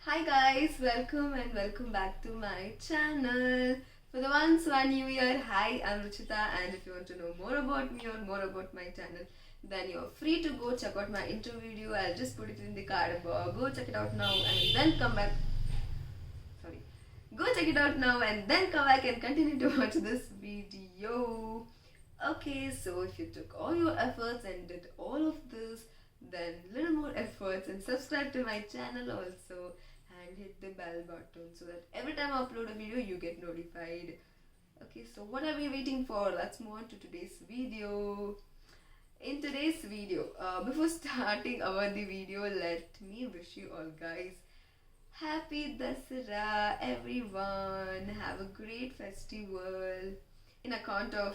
Hi guys, welcome back to my channel. For the ones who are new here, hi, I'm Ruchitha, and if you want to know more about me or more about my channel, then you're free to go check out my intro video. I'll just put it in the card above. Go check it out now and then come back. Sorry. Go check it out now and then come back and continue to watch this video. Okay, so if you took all your efforts and did all of this, then little more efforts and subscribe to my channel also and hit the bell button so that every time I upload a video you get notified. Okay, so what are we waiting for? Let's move on to today's video. In today's video, before starting our the video, let me wish you all guys Happy Dasara everyone. Have a great festival. In account of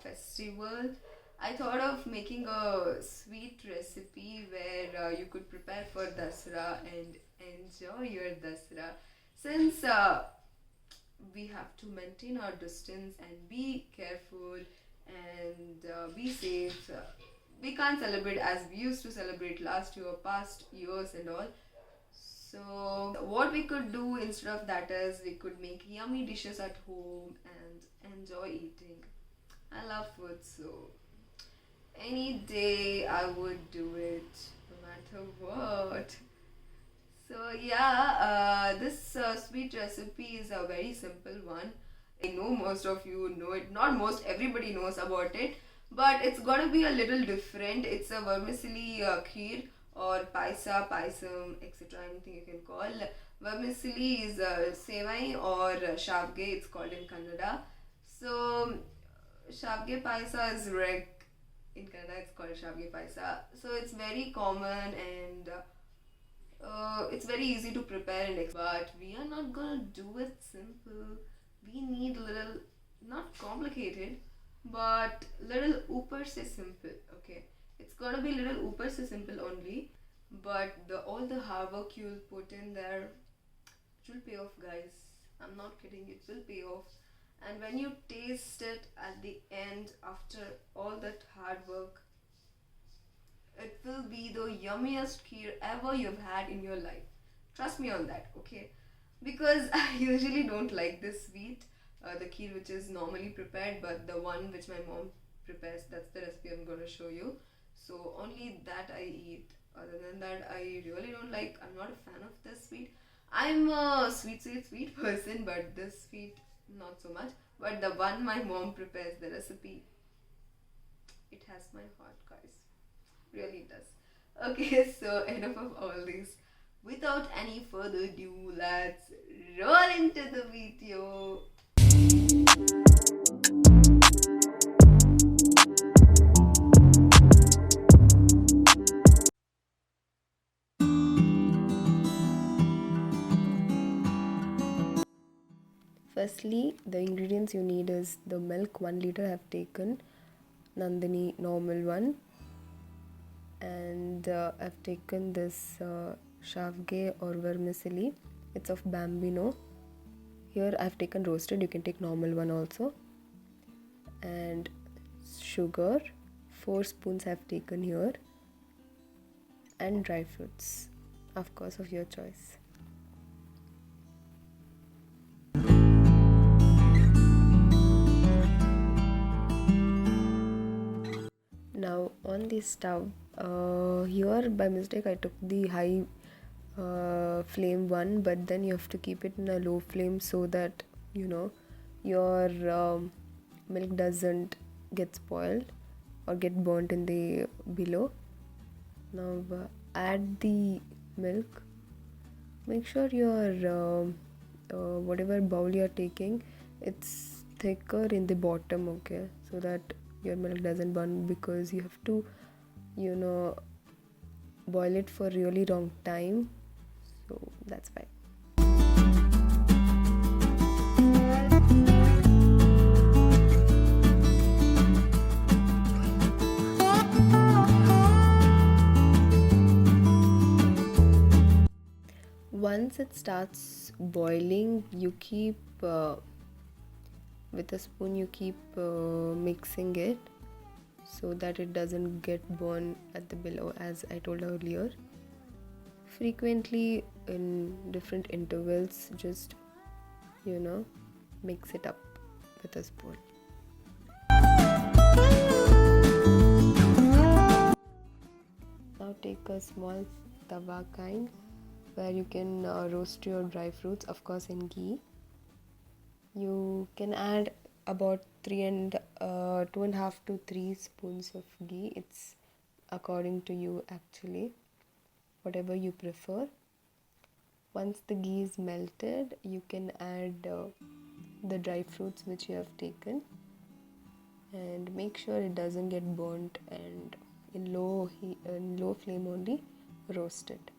festival, I thought of making a sweet recipe where you could prepare for Dasara and enjoy your Dasara. Since we have to maintain our distance and be careful and be safe. We can't celebrate as we used to celebrate last year, past years, and all. So, what we could do instead of that is we could make yummy dishes at home and enjoy eating. I love food, so any day I would do it no matter what. So yeah, this sweet recipe is a very simple one. I know most of you know it. Not most, everybody knows about it. But it's gonna be a little different. It's a vermicelli kheer or paisa, paisam, etc. Anything you can call. Vermicelli is sevai or shavge. It's called in Kannada. So shavge paisa is in Kannada. It's called shavge paisa. So it's very common and it's very easy to prepare but we are not gonna do it simple. We need little, not complicated, but little upper se simple. Okay, it's gonna be little upper se simple only, but all the hard work you'll put in there, it will pay off, guys. I'm not kidding, it will pay off. And when you taste it at the end after all that hard work, it will be the yummiest kheer ever you've had in your life. Trust me on that, okay? Because I usually don't like this sweet, the kheer which is normally prepared, but the one which my mom prepares, that's the recipe I'm going to show you. So only that I eat. Other than that, I really don't like, I'm not a fan of this sweet. I'm a sweet person, but this sweet, not so much. But the one my mom prepares, the recipe, it has my heart, guys. Really does. Okay, so enough of all this. Without any further ado, let's roll into the video. Firstly, the ingredients you need is the milk, 1 liter I have taken, Nandini normal one, and I've taken this shavge or vermicelli. It's of Bambino. Here I've taken roasted, you can take normal one also. And sugar, 4 spoons I've taken here. And dry fruits, of course, of your choice. Now on the stove, here by mistake I took the high flame one, but then you have to keep it in a low flame so that your milk doesn't get spoiled or get burnt in the below. Now add the milk. Make sure your whatever bowl you're taking, it's thicker in the bottom, okay, so that your milk doesn't burn, because you have to boil it for really long time, so that's why. Once it starts boiling, you keep with a spoon, you keep mixing it so that it doesn't get burned at the below, as I told earlier. Frequently in different intervals. Just mix it up with a spoon. Now take a small tawa kind where you can roast your dry fruits, of course in ghee. You can add about 2.5 to 3 spoons of ghee. It's according to you actually, whatever you prefer. Once the ghee is melted, you can add the dry fruits which you have taken, and make sure it doesn't get burnt, and in low flame only roast it.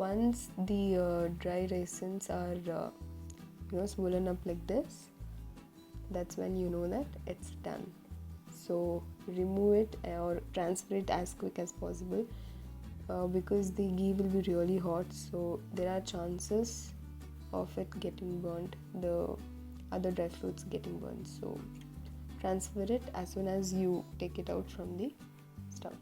Once the dry raisins are swollen up like this, that's when you know that it's done. So remove it or transfer it as quick as possible, because the ghee will be really hot, so there are chances of it getting burnt, the other dry fruits getting burnt. So transfer it as soon as you take it out from the stove.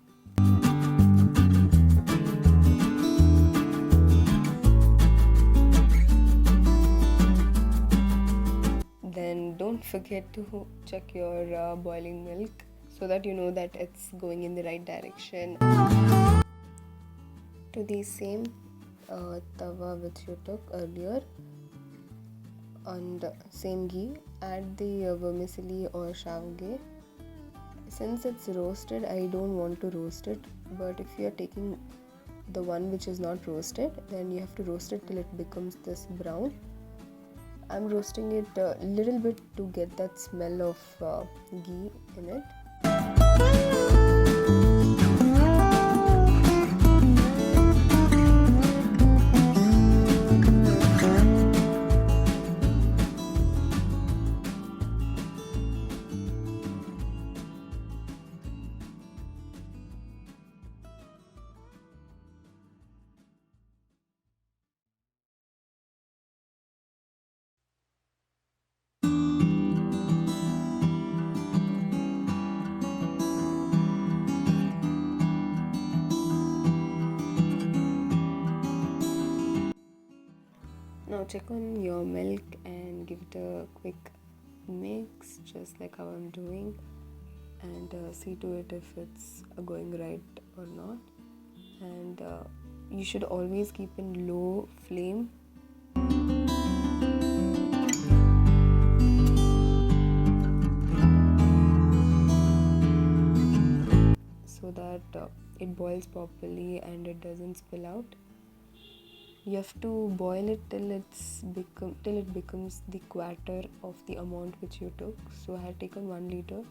Then don't forget to check your boiling milk so that you know that it's going in the right direction. To the same tawa which you took earlier, and same ghee, add the vermicelli or shavge. Since it's roasted, I don't want to roast it, but if you are taking the one which is not roasted, then you have to roast it till it becomes this brown. I'm roasting it a little bit to get that smell of ghee in it. Now check on your milk and give it a quick mix, just like how I'm doing, and see to it if it's going right or not. And you should always keep in low flame. So that it boils properly and it doesn't spill out. You have to boil it till it becomes the quarter of the amount which you took. So I had taken 1 liter.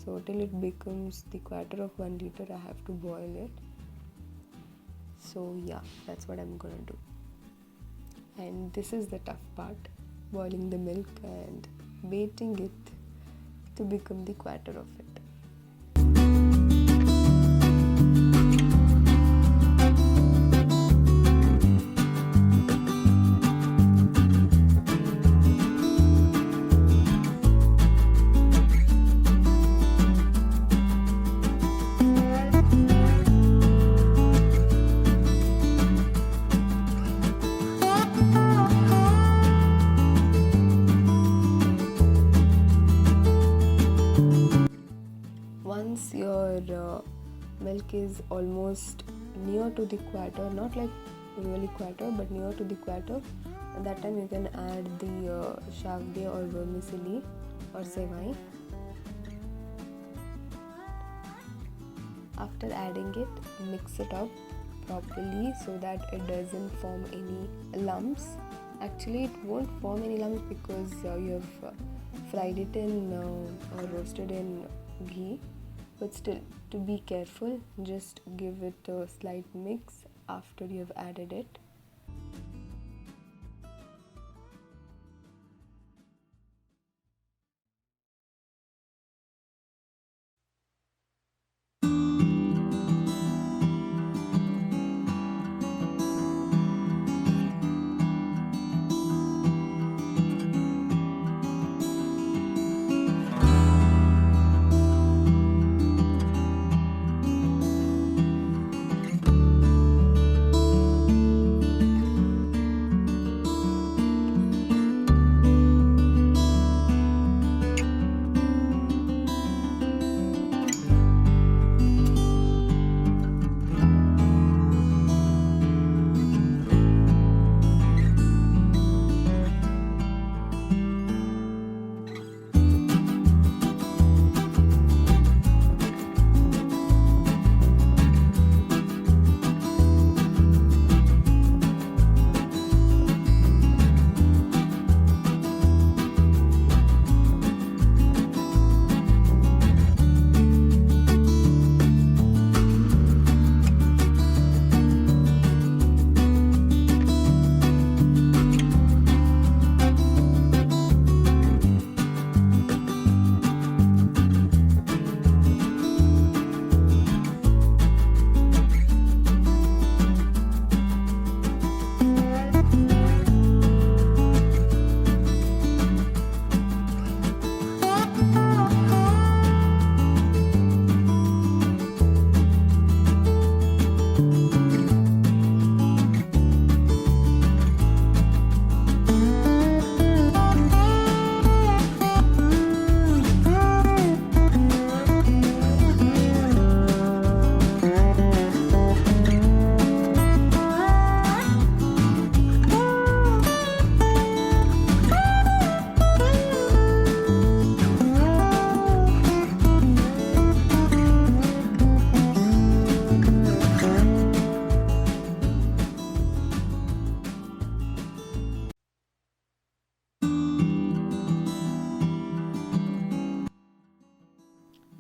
So till it becomes the quarter of 1 liter, I have to boil it. So yeah, that's what I'm gonna do. And this is the tough part, boiling the milk and waiting it to become the quarter of it. Once your milk is almost near to the quarter, not like really quarter, but near to the quarter, at that time you can add the shavge or vermicelli or sevai. After adding it, mix it up properly so that it doesn't form any lumps. Actually, it won't form any lumps because you have fried it in or roasted in ghee. but still, to be careful, just give it a slight mix after you have added it.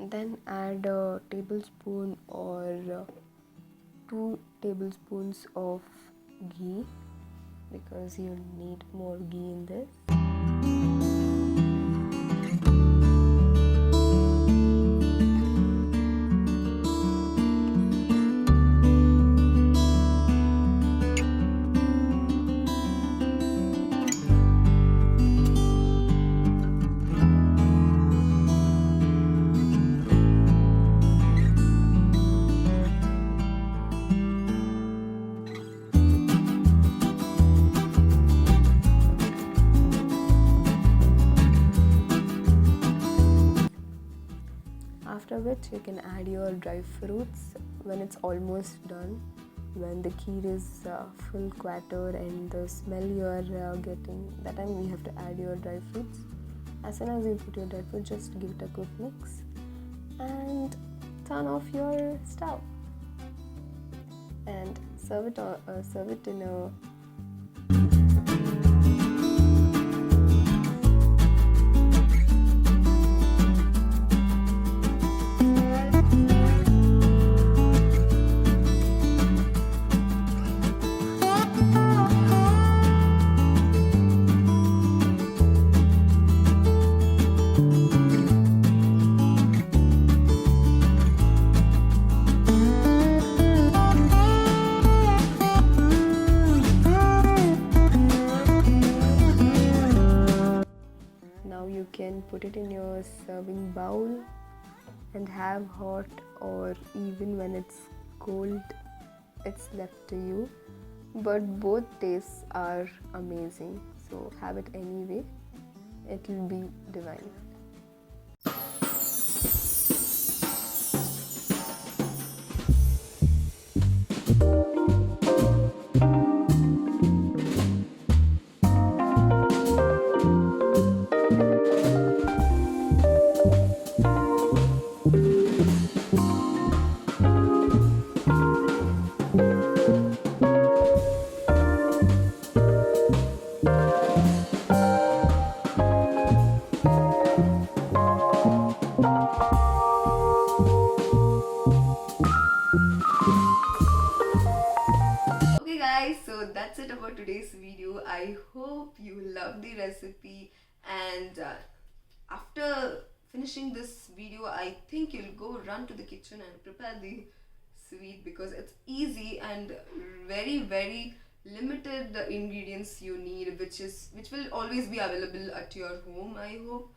Then add a tablespoon or 2 tablespoons of ghee, because you need more ghee in this. After which you can add your dry fruits when it's almost done. When the kheer is full quarter and the smell you are getting, that time you have to add your dry fruits. As soon as you put your dry fruits, just give it a quick mix and turn off your stove and serve it in a put it in your serving bowl and have hot, or even when it's cold, it's left to you. But both tastes are amazing, so have it anyway. It will be divine. Okay guys, so that's it about today's video. I hope you love the recipe, and after finishing this video, I think you'll go run to the kitchen and prepare the sweet, because it's easy and very limited the ingredients you need, which will always be available at your home, I hope.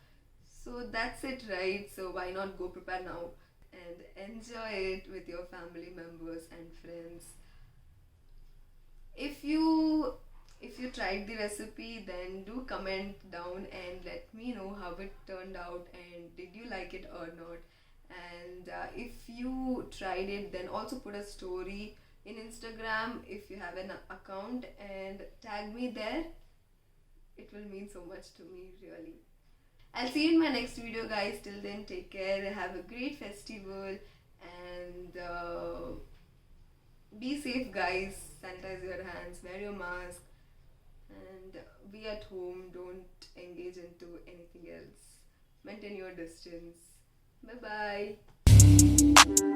So that's it, right? So why not go prepare now and enjoy it with your family members and friends. If you tried the recipe, then do comment down and let me know how it turned out and did you like it or not. And if you tried it, then also put a story in Instagram if you have an account and tag me there. It will mean so much to me, really. I'll see you in my next video, guys. Till then, take care, have a great festival, and be safe, guys. Sanitize your hands, wear your mask, and be at home. Don't engage into anything else. Maintain your distance. Bye bye.